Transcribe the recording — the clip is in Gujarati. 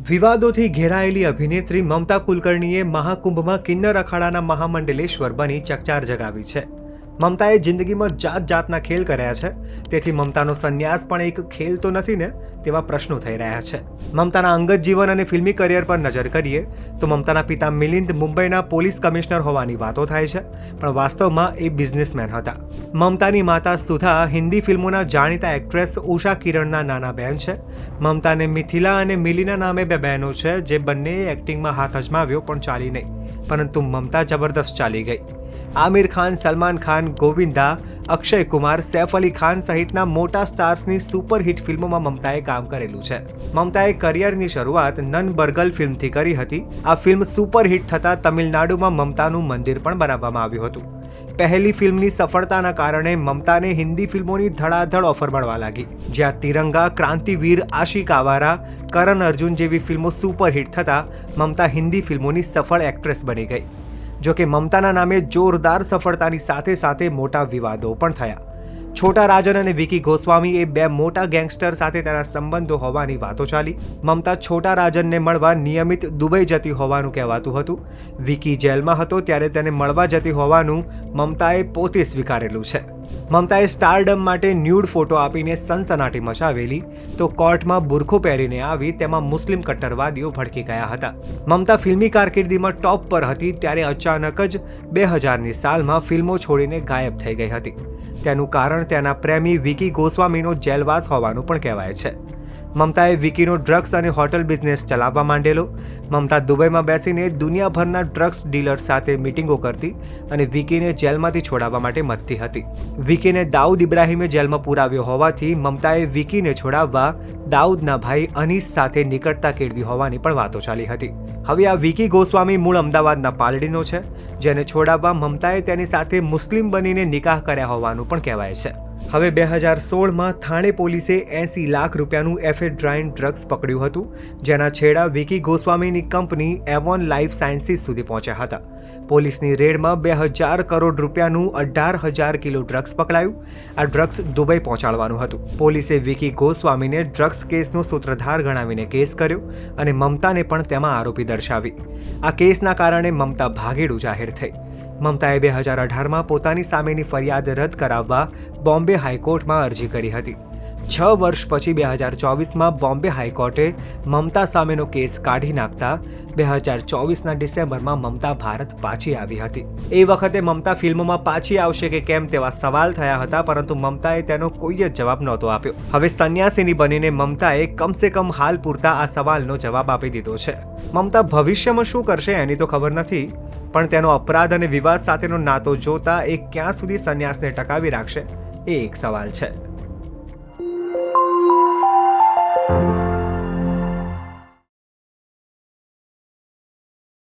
વિવાદોથી ઘેરાયેલી અભિનેત્રી મમતા કુલકર્ણીએ મહાકુંભમાં કિન્નર અખાડાના મહામંડલેશ્વર બની ચકચાર જગાવી છે. મમતાએ જિંદગીમાં જાત જાતના ખેલ કર્યા છે, તેથી મમતાનો સંન્યાસ પણ એક ખેલ તો નથી ને તેવા પ્રશ્નો થઈ રહ્યા છે. મમતાના અંગત જીવન અને ફિલ્મી કરિયર પર નજર કરીએ તો મમતાના પિતા મિલિંદ મુંબઈના પોલીસ કમિશનર હોવાની વાતો થાય છે, પણ વાસ્તવમાં એ બિઝનેસમેન હતા. મમતાની માતા સુધા હિન્દી ફિલ્મોના જાણીતા એક્ટ્રેસ ઉષા કિરણના નાના બહેન છે. મમતાને મિથિલા અને મિલીના નામે બે બહેનો છે, જે બંને એક્ટિંગમાં હાથ અજમાવ્યો પણ ચાલી નહીં, પરંતુ મમતા જબરદસ્ત ચાલી ગઈ. આમિર ખાન, સલમાન ખાન, ગોવિંદા, અક્ષય કુમાર, સૈફ અલી ખાન સહિતના મોટા સ્ટાર્સની સુપરહિટ ફિલ્મોમાં મમતાએ કામ કરેલું છે. મમતાએ કરિયરની શરૂઆત નન બર્ગલ ફિલ્મથી કરી હતી. આ ફિલ્મ સુપરહિટ થતાં તમિલનાડુમાં મમતાનું મંદિર પણ બનાવવામાં આવ્યું હતું. પહેલી ફિલ્મની સફળતાના કારણે મમતાને હિન્દી ફિલ્મોની ધડાધડ ઓફર મળવા લાગી, જ્યાં તિરંગા, ક્રાંતિવીર, આશિક આવારા, કરણ અર્જુન જેવી ફિલ્મો સુપરહિટ થતાં મમતા હિન્દી ફિલ્મોની સફળ એક્ટ્રેસ બની ગઈ. જોકે મમતાના નામે જોરદાર સફળતાની સાથે સાથે મોટા વિવાદો પણ થયા. છોટા રાજન અને વિકી ગોસ્વામી એ બે મોટા ગેંગસ્ટર સાથે તેના સંબંધો હોવાની વાતો ચાલી. મમતા છોટા રાજનને મળવા નિયમિત દુબઈ જતી હોવાનું કહેવાતું હતું. વિકી જેલમાં હતો ત્યારે તેને મળવા જતી હોવાનું મમતાએ પોતે સ્વીકારેલું છે. મમતાએ સ્ટારડમ માટે ન્યૂડ ફોટો આપીને સનસનાટી મચાવેલી, તો કોર્ટમાં બુરખો પહેરીને આવી તેમાં મુસ્લિમ કટ્ટરવાદીઓ ભડકી ગયા હતા. મમતા ફિલ્મી કારકિર્દીમાં ટોપ પર હતી ત્યારે અચાનક જ 2000ની સાલમાં ફિલ્મો છોડીને ગાયબ થઈ ગઈ હતી. તેનું કારણ તેના પ્રેમી વિકી ગોસ્વામીનો જેલવાસ હોવાનું પણ કહેવાય છે. મમતાએ વિકીનો ડ્રગ્સ અને હોટલ બિઝનેસ ચલાવવા માંડેલો. મમતા દુબઈમાં બેસીને દુનિયાભરના ડ્રગ્સ ડીલર સાથે મિટિંગો કરતી અને વિકીને જેલમાંથી છોડાવવા માટે મથતી હતી. વિકીને દાઉદ ઇબ્રાહિમે જેલમાં પુરાવ્યો હોવાથી મમતાએ વિકીને છોડાવવા દાઉદના ભાઈ અનીસ સાથે નિકટતા કેળવી હોવાની પણ વાતો ચાલી હતી. હવે આ વિકી ગોસ્વામી મૂળ અમદાવાદના પાલડીનો છે, જેને છોડાવવા મમતાએ તેની સાથે મુસ્લિમ બનીને નિકાહ કર્યા હોવાનું પણ કહેવાય છે. હવે 2016માં થાણે પોલીસે 80 લાખ રૂપિયાનું એફેડ્રાઇન ડ્રગ્સ પકડ્યું હતું, જેના છેડા વિકી ગોસ્વામીની કંપની એવોન લાઈફ સાયન્સીસ સુધી પહોંચ્યા હતા. પોલીસની રેડમાં 2000 કરોડ રૂપિયાનું 18,000 કિલો ડ્રગ્સ પકડાયું. આ ડ્રગ્સ દુબઈ પહોંચાડવાનું હતું. પોલીસે વિકી ગોસ્વામીને ડ્રગ્સ કેસનો સૂત્રધાર ગણાવીને કેસ કર્યો અને મમતાને પણ તેમાં આરોપી દર્શાવી. આ કેસના કારણે મમતા ભાગેડુ જાહેર થઈ. મમતાએ 2018માં પોતાની સામેની ફરિયાદ રદ કરાવવા બોમ્બે હાઈકોર્ટમાં અરજી કરી હતી. 6 વર્ષ પછી 2024માં બોમ્બે હાઈકોર્ટે મમતા સામેનો કેસ કાઢી નાખતા 2024ના ડિસેમ્બરમાં મમતા ભારત પાછી આવી હતી. એ વખતે મમતા ફિલ્મોમાં પાછી આવશે કે કેમ તેવા સવાલ થયા હતા, પરંતુ મમતાએ તેનો કોઈ જ જવાબ નહોતો આપ્યો. હવે સંન્યાસીની બનીને મમતાએ કમસે કમ હાલ પૂરતા આ સવાલનો જવાબ આપી દીધો છે. મમતા ભવિષ્યમાં શું કરશે એની તો ખબર નથી, પણ તેનો અપરાધ અને વિવાદ સાથેનો નાતો જોતા એ ક્યાં સુધી સંન્યાસને ટકાવી રાખશે એ એક સવાલ છે.